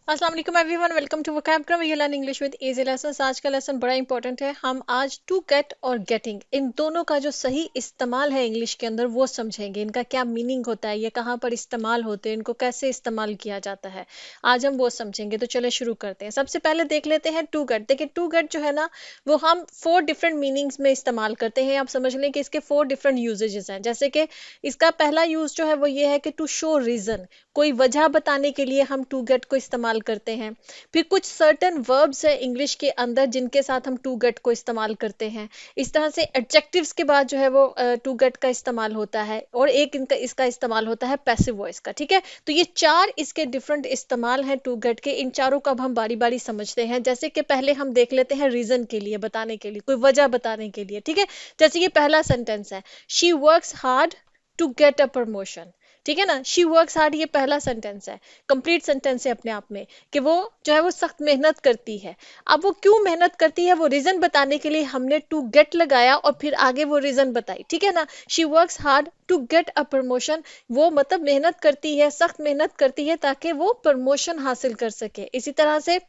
अस्सलाम वालेकुम everyone, welcome to vocabulary you learn English with easy lessons. आज का लेसन बड़ा इंपॉर्टेंट है। हम आज टू गेट और गेटिंग इन दोनों का जो सही इस्तेमाल है इंग्लिश के अंदर वो समझेंगे। इनका क्या मीनिंग होता है, ये कहाँ पर इस्तेमाल होते हैं, इनको कैसे इस्तेमाल किया जाता है, आज हम वो समझेंगे। तो चले शुरू करते हैं। सबसे पहले देख लेते हैं टू गेट। देखिए टू गेट जो है ना, वो हम 4 डिफरेंट मीनिंग्स में इस्तेमाल करते हैं। आप समझ लें कि इसके 4 डिफरेंट यूजेजेस हैं। जैसे कि इसका पहला यूज जो है वो ये है कि टू शो रीजन, कोई वजह बताने के लिए हम टू गेट को इस्तेमाल करते हैं। फिर कुछ सर्टेन वर्ब्स है इंग्लिश के अंदर जिनके साथ हम टू गेट को इस्तेमाल करते हैं। इस तरह से एडजेक्टिव्स के बाद जो है वो टू गेट का इस्तेमाल होता है। और एक इनका इसका इस्तेमाल होता है पैसिव वॉइस का। ठीक है, तो ये 4 इसके डिफरेंट इस्तेमाल हैं टू गेट के। इन चारों का अब हम बारी बारी समझते हैं। जैसे कि पहले हम देख लेते हैं रीजन के लिए, बताने के लिए, कोई वजह बताने के लिए। ठीक है, जैसे ये पहला सेंटेंस है, she works hard to get a promotion. ठीक है ना, शी वर्क्स हार्ड, ये पहला सेंटेंस है, कंप्लीट सेंटेंस है अपने आप में, कि वो जो है वो सख्त मेहनत करती है। अब वो क्यों मेहनत करती है, वो रीजन बताने के लिए हमने टू गेट लगाया और फिर आगे वो रीजन बताई। ठीक है ना, she works hard to get a promotion, वो मतलब मेहनत करती है, सख्त मेहनत करती है ताकि वो प्रमोशन हासिल कर सके। इसी तरह से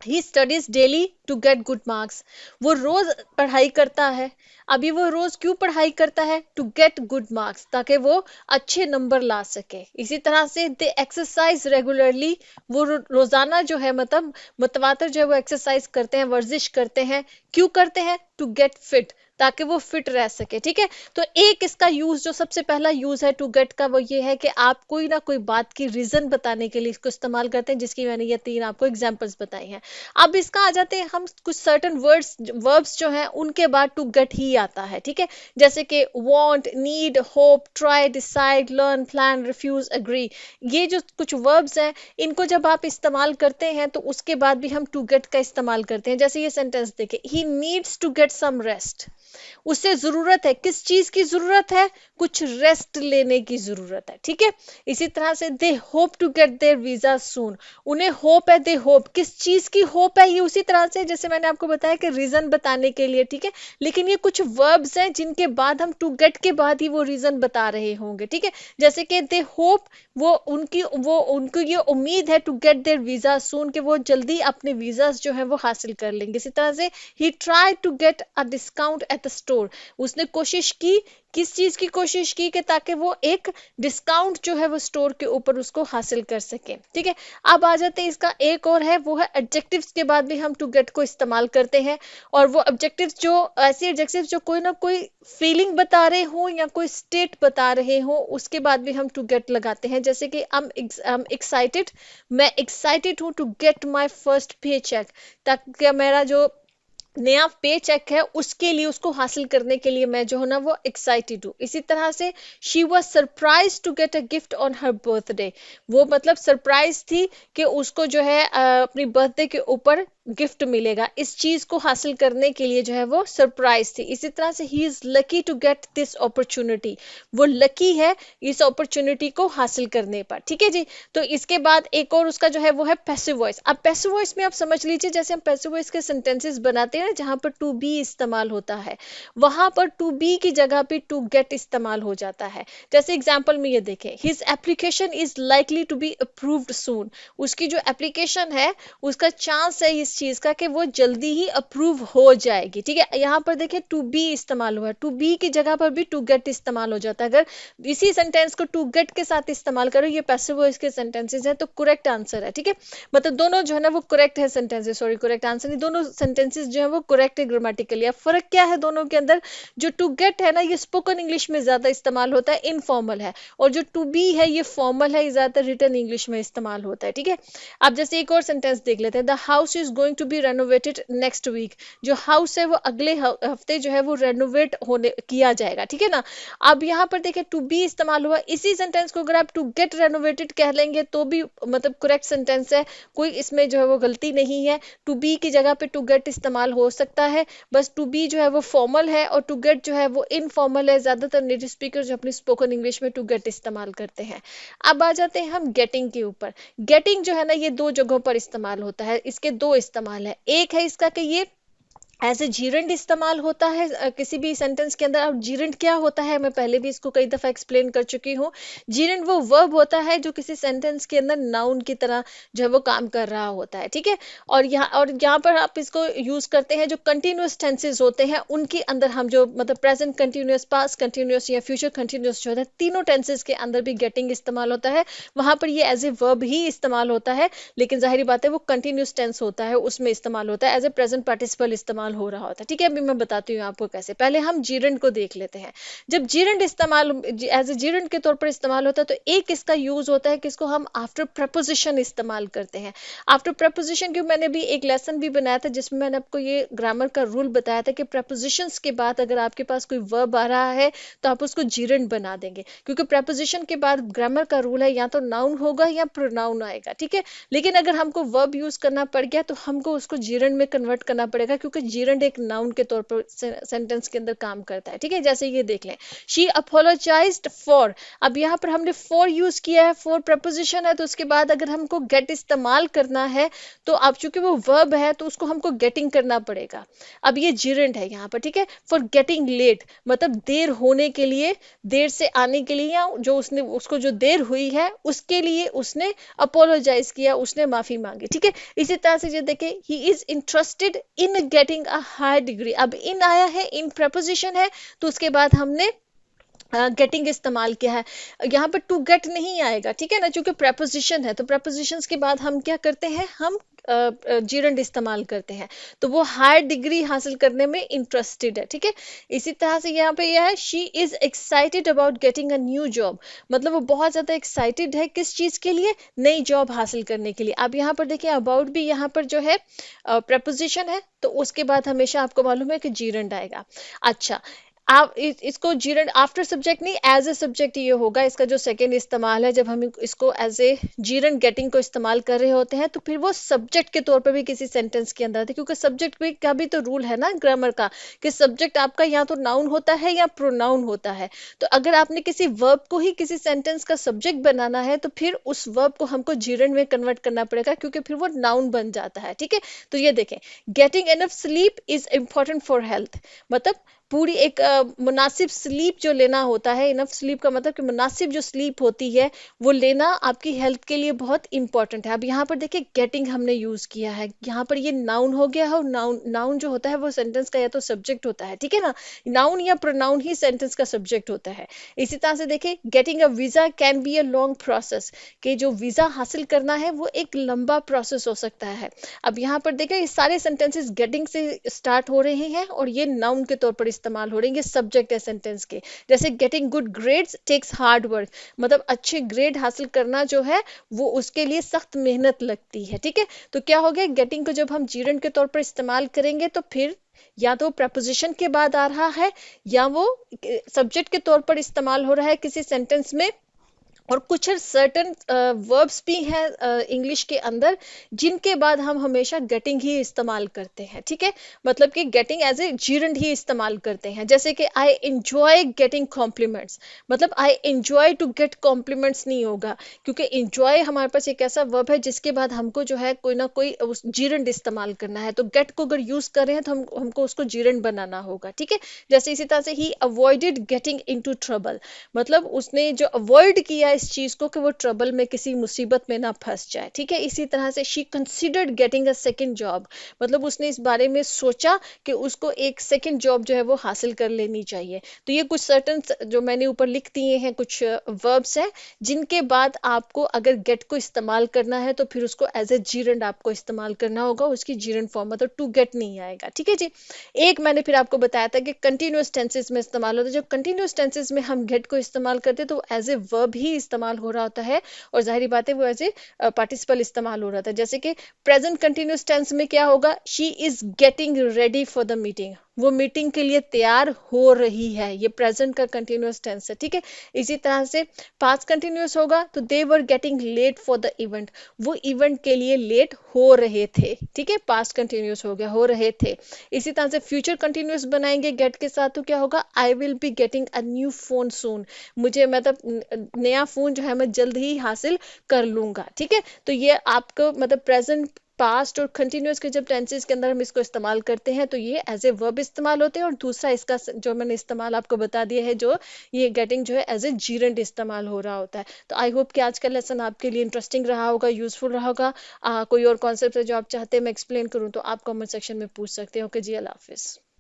he studies daily to get good marks, वो रोज पढ़ाई करता है। अभी वो रोज क्यों पढ़ाई करता है, टू गेट गुड मार्क्स, ताकि वो अच्छे नंबर ला सके। इसी तरह से दे एक्सरसाइज रेगुलरली, वो रोजाना जो है मतलब मुतवातर जो है वो एक्सरसाइज करते हैं, वर्जिश करते हैं। क्यों करते हैं, टू गेट फिट, ताकि वो फिट रह सके। ठीक है, तो एक इसका यूज जो सबसे पहला यूज है टू गेट का वो ये है कि आप कोई ना कोई बात की रीजन बताने के लिए इसको इस्तेमाल करते हैं, जिसकी मैंने ये 3 आपको एग्जांपल्स बताई हैं। अब इसका आ जाते हैं हम कुछ सर्टेन वर्ड्स वर्ब्स जो हैं उनके बाद टू गेट ही आता है। ठीक है, जैसे कि want, need, hope, try, decide, learn, plan, refuse, agree. ये जो कुछ वर्ब्स हैं इनको जब आप इस्तेमाल करते हैं तो उसके बाद भी हम टू गेट का इस्तेमाल करते हैं। जैसे ये सेंटेंस देखें, he needs to get some rest, उसे जरूरत है, किस चीज की जरूरत है, कुछ रेस्ट लेने की जरूरत है। ठीक है, इसी तरह से they hope to get their visa soon, उन्हें होप है, दे होप, किस चीज की होप है, ये उसी तरह से जैसे मैंने आपको बताया कि रीजन बताने के लिए। ठीक है, लेकिन ये कुछ वर्ब्स हैं जिनके बाद हम टू गेट के बाद ही वो रीजन बता रहे होंगे। ठीक है, जैसे कि दे होप, वो उनको ये उम्मीद है, टू गेट देयर वीजा सून, कि वो जल्दी अपने वीजा जो है वो हासिल कर लेंगे। इसी तरह से ही try to get a discount at the store, उसने कोशिश की, किस चीज की कोशिश की, कि ताकि वो एक डिस्काउंट जो है वो स्टोर के ऊपर उसको हासिल कर सके। ठीक है, अब आ जाते हैं इसका एक और है, वो है एडजेक्टिव्स के बाद भी हम टू गेट को इस्तेमाल करते हैं। और वो एडजेक्टिव्स जो ऐसे एडजेक्टिव्स जो कोई ना कोई फीलिंग बता रहे हो या कोई स्टेट बता रहे हो, उसके बाद भी हम टू गेट लगाते हैं। जैसे कि I'm एक्साइटेड, मैं एक्साइटेड हूँ टू गेट माई फर्स्ट पे चेक, ताकि मेरा जो नया पे चेक है उसके लिए, उसको हासिल करने के लिए मैं जो हूं ना वो एक्साइटेड हूँ। इसी तरह से she was surprise to get a gift on her birthday, वो मतलब सरप्राइज थी कि उसको जो है अपनी बर्थडे के ऊपर गिफ्ट मिलेगा। इस चीज को हासिल करने के लिए जो है वो सरप्राइज थी। इसी तरह से he is lucky to get this opportunity, वो लकी है इस अपॉर्चुनिटी को हासिल करने पर। ठीक है जी, तो इसके बाद एक और उसका जो है वो है पैसिव वॉइस। अब पैसिव वॉइस में आप समझ लीजिए, जैसे हम पैसिव वॉइस के सेंटेंसेस बनाते हैं जहां पर टू बी इस्तेमाल होता है, वहां पर टू बी की जगह पे टू गेट इस्तेमाल हो जाता है। जैसे एग्जांपल में ये देखें, his application is likely to be approved soon, उसकी जो एप्लीकेशन है उसका चांस है इस चीज का कि वो जल्दी ही अप्रूव हो जाएगी। ठीक है, यहाँ पर देखिए टू बी इस्तेमाल हुआ है, टू बी की जगह पर भी टू गेट इस्तेमाल हो जाता है। अगर इसी सेंटेंस को टू गेट के साथ इस्तेमाल करो, ये पैसिव वॉइस के सेंटेंसेस है, तो करेक्ट आंसर है। ठीक है, मतलब दोनों जो है ना वो करेक्ट है सेंटेंसेस, सॉरी करेक्ट आंसर नहीं, दोनों सेंटेंसेस जो है वो करेक्ट है ग्रामेटिकली। अब फर्क क्या है दोनों के अंदर, जो टू गेट है ना ये स्पोकन इंग्लिश में ज्यादा इस्तेमाल होता है, इनफॉर्मल है, और जो टू बी है ये फॉर्मल है, ये ज्यादातर रिटन इंग्लिश में इस्तेमाल होता है। ठीक है, अब जैसे एक और सेंटेंस देख लेते हैं, the house is going to be renovated next week, जो हाउस है वो अगले हफ्ते जो है वो रेनोवेट होने किया जाएगा। ठीक है ना, अब यहाँ पर देखिए टू बी इस्तेमाल हुआ, इसी सेंटेंस को अगर आप टू गेट रेनोवेटेड कह लेंगे तो भी मतलब करेक्ट सेंटेंस है, कोई इसमें जो है वो गलती नहीं है। टू बी की जगह पे टू गेट इस्तेमाल हो सकता है, बस टू बी जो है वो फॉर्मल है और टू गेट जो है वो इनफॉर्मल है। ज्यादातर नेटिव स्पीकर जो अपनी स्पोकन इंग्लिश में टू गेट इस्तेमाल करते हैं। अब आ जाते हैं हम गेटिंग के ऊपर। गेटिंग जो है ना ये 2 जगहों पर इस्तेमाल होता है, इसके 2 इस्तेमाल है। एक है इसका कि ये एज ए जीरंड इस्तेमाल होता है किसी भी सेंटेंस के अंदर। अब जीरंड क्या होता है, मैं पहले भी इसको कई दफा एक्सप्लेन कर चुकी हूँ। जीरंड वो वर्ब होता है जो किसी सेंटेंस के अंदर नाउन की तरह जो है वो काम कर रहा होता है, ठीक है। और यहाँ पर आप इसको यूज करते हैं जो कंटिन्यूअस टेंसेस होते हैं उनके अंदर, हम जो मतलब प्रेजेंट कंटिन्यूअस, पास्ट कंटिन्यूअस या फ्यूचर कंटिन्यूअस जो होता है, तीनों टेंसेस के अंदर भी गेटिंग इस्तेमाल होता है। वहां पर ये एज ए वर्ब ही इस्तेमाल होता है, लेकिन जाहिर बात है वो कंटिन्यूअस टेंस होता है, उसमें इस्तेमाल होता है, एज ए प्रेजेंट पार्टिसिपल इस्तेमाल हो रहा होता है, ठीक है। अभी मैं बताती हूँ आपको कैसे। पहले हम जीरंड को देख लेते हैं। जब जीरंड इस्तेमाल एज ए जीरंड के तौर पर इस्तेमाल होता है तो एक इसका यूज होता है कि इसको हम आफ्टर प्रपोजिशन इस्तेमाल करते हैं। आफ्टर प्रपोजिशन क्यों, मैंने भी एक लेसन भी बनाया था जिसमें मैंने आपको ये ग्रामर का रूल बताया था कि प्रपोजिशंस के बाद अगर आपके पास कोई वर्ब आ रहा है तो आप उसको जीरंड बना देंगे, क्योंकि प्रपोजिशन के बाद ग्रामर का रूल है या तो नाउन होगा या प्रोनाउन आएगा, ठीक है। लेकिन अगर हमको वर्ब यूज करना पड़ गया तो हमको उसको जीरंड में कन्वर्ट करना पड़ेगा, क्योंकि जीरंड एक नाउन के तौर पर सेंटेंस के अंदर काम करता है, ठीक है। जैसे ये देख लें, शी अपोलोजाइज्ड फॉर। अब यहाँ पर हमने फॉर यूज किया है, फॉर प्रपोजिशन है, तो उसके बाद अगर हमको गेट इस्तेमाल करना है तो अब चूंकि वो वर्ब है तो उसको हमको गेटिंग करना पड़ेगा। अब ये जीरंड है यहाँ पर, ठीक है। फॉर गेटिंग लेट मतलब देर होने के लिए, देर से आने के लिए, या जो उसने उसको जो देर हुई है उसके लिए उसने अपोलोजाइज किया, उसने माफी मांगी, ठीक है। इसी तरह से ये देखें, he is interested in getting a high degree. अब इन आया है, इन प्रपोजिशन है, तो उसके बाद हमने गेटिंग इस्तेमाल किया है। यहाँ पर टू गेट नहीं आएगा, ठीक है ना, क्योंकि प्रपोजिशन है। तो प्रपोजिशंस के बाद हम क्या करते हैं, हम जीरंड इस्तेमाल करते हैं। तो वो हायर डिग्री हासिल करने में इंटरेस्टेड है, ठीक है। इसी तरह से यहाँ पे यह है, she is excited about getting a new job. मतलब वो बहुत ज्यादा एक्साइटेड है किस चीज के लिए, नई जॉब हासिल करने के लिए। अब यहाँ पर देखिए, अबाउट भी यहाँ पर जो है प्रपोजिशन है, तो उसके बाद हमेशा आपको मालूम है कि जीरंड आएगा। अच्छा, आप इसको जीरंड आफ्टर सब्जेक्ट नहीं, एज ए सब्जेक्ट ये होगा। इसका जो सेकंड इस्तेमाल है, जब हम इसको एज ए जीरंड गेटिंग को इस्तेमाल कर रहे होते हैं तो फिर वो सब्जेक्ट के तौर पर भी किसी सेंटेंस के अंदर आते हैं, क्योंकि सब्जेक्ट भी का भी तो रूल है ना ग्रामर का, कि सब्जेक्ट आपका या तो नाउन होता है या प्रोनाउन होता है। तो अगर आपने किसी वर्ब को ही किसी सेंटेंस का सब्जेक्ट बनाना है तो फिर उस वर्ब को हमको जीरंड में कन्वर्ट करना पड़ेगा, क्योंकि फिर वो नाउन बन जाता है, ठीक है। तो ये देखें, getting enough sleep is important for health. मतलब पूरी एक मुनासिब स्लीप जो लेना होता है, इनफ स्लीप का मतलब कि मुनासिब जो स्लीप होती है वो लेना आपकी हेल्थ के लिए बहुत इंपॉर्टेंट है। अब यहाँ पर देखिए, गेटिंग हमने यूज किया है, यहाँ पर ये नाउन हो गया है, और नाउन नाउन जो होता है वो सेंटेंस का या तो सब्जेक्ट होता है, ठीक है ना। नाउन या प्रोनाउन ही सेंटेंस का सब्जेक्ट होता है। इसी तरह से देखिए, getting a visa can be a long process, कि जो वीजा हासिल करना है वो एक लंबा प्रोसेस हो सकता है। अब यहाँ पर देखिए, ये सारे सेंटेंसेस गेटिंग से स्टार्ट हो रहे हैं और ये नाउन के तौर पर इस्तेमाल हो रहे हैं, ये सब्जेक्ट है सेंटेंस के। जैसे getting good grades takes hard work, मतलब अच्छे ग्रेड हासिल करना जो है वो उसके लिए सख्त मेहनत लगती है, ठीक है। तो क्या हो गया, गेटिंग को जब हम जीरंड के तौर पर इस्तेमाल करेंगे तो फिर या तो प्रपोजिशन के बाद आ रहा है या वो सब्जेक्ट के तौर पर इस्तेमाल हो रहा है किसी सेंटेंस में। और कुछ सर्टन वर्ब्स भी हैं इंग्लिश के अंदर जिनके बाद हम हमेशा गेटिंग ही इस्तेमाल करते हैं, ठीक है। मतलब कि गेटिंग एज ए जीरंड ही इस्तेमाल करते हैं। जैसे कि आई एंजॉय गेटिंग कॉम्प्लीमेंट्स, मतलब I enjoy to get compliments नहीं होगा, क्योंकि एंजॉय हमारे पास एक ऐसा वर्ब है जिसके बाद हमको जो है कोई ना कोई उस जीरंड इस्तेमाल करना है। तो गेट को अगर यूज कर रहे हैं तो हमको उसको जीरंड बनाना होगा, ठीक है। जैसे इसी तरह से ही अवॉइडेड गेटिंग इनटू ट्रबल, मतलब उसने जो अवॉइड किया इस चीज को कि वो ट्रबल में, किसी मुसीबत में ना फंस जाए, ठीक है। इसी तरह से she considered getting a second job, मतलब उसने इस बारे में सोचा कि उसको एक सेकंड जॉब जो है वो हासिल कर लेनी चाहिए। तो ये कुछ सर्टन जो मैंने ऊपर लिख दिए हैं कुछ वर्ब्स हैं जिनके बाद आपको अगर गेट को इस्तेमाल करना है तो फिर उसको एज ए जीरंड आपको इस्तेमाल करना होगा, उसकी जीरंड फॉर्म, मतलब टू गेट नहीं आएगा, ठीक है जी। एक मैंने फिर आपको बताया था कि कंटिन्यूअस टेंसेस में इस्तेमाल होता है। जो कंटिन्यूअस टेंसेस में हम गेट को इस्तेमाल करते हैं तो एज ए वर्ब ही इस्तेमाल हो रहा होता है, और जाहिर बात है वो एज ए पार्टिसिपल इस्तेमाल हो रहा था। जैसे कि प्रेजेंट कंटिन्यूअस टेंस में क्या होगा, she is getting ready for the meeting, वो मीटिंग के लिए तैयार हो रही है, ये प्रेजेंट का कंटिन्यूअस टेंस है, ठीक है। इसी तरह से पास्ट कंटिन्यूअस होगा तो they were getting late for the event, वो इवेंट के लिए लेट हो रहे थे, ठीक है। पास्ट कंटिन्यूअस हो गया, हो रहे थे। इसी तरह से फ्यूचर कंटिन्यूअस बनाएंगे गेट के साथ तो क्या होगा, I will be getting a new phone soon, मुझे मतलब नया फोन जो है मैं जल्द ही हासिल कर लूंगा, ठीक है। तो ये आपको मतलब प्रेजेंट पास्ट और कंटिन्यूअस के जब टेंसेस के अंदर हम इसको इस्तेमाल करते हैं तो ये एज ए वर्ब इस्तेमाल होते हैं, और दूसरा इसका जो मैंने इस्तेमाल आपको बता दिया है, जो ये गेटिंग जो है एज ए जीरेंट इस्तेमाल हो रहा होता है। तो आई होप कि आज का लेसन आपके लिए इंटरेस्टिंग रहा होगा, यूजफुल रहा होगा। कोई और कॉन्सेप्ट है जो आप चाहते हैं मैं एक्सप्लेन करूँ तो आप कमेंट सेक्शन में पूछ सकते हैं। ओके जी, अल्लाह हाफिज़।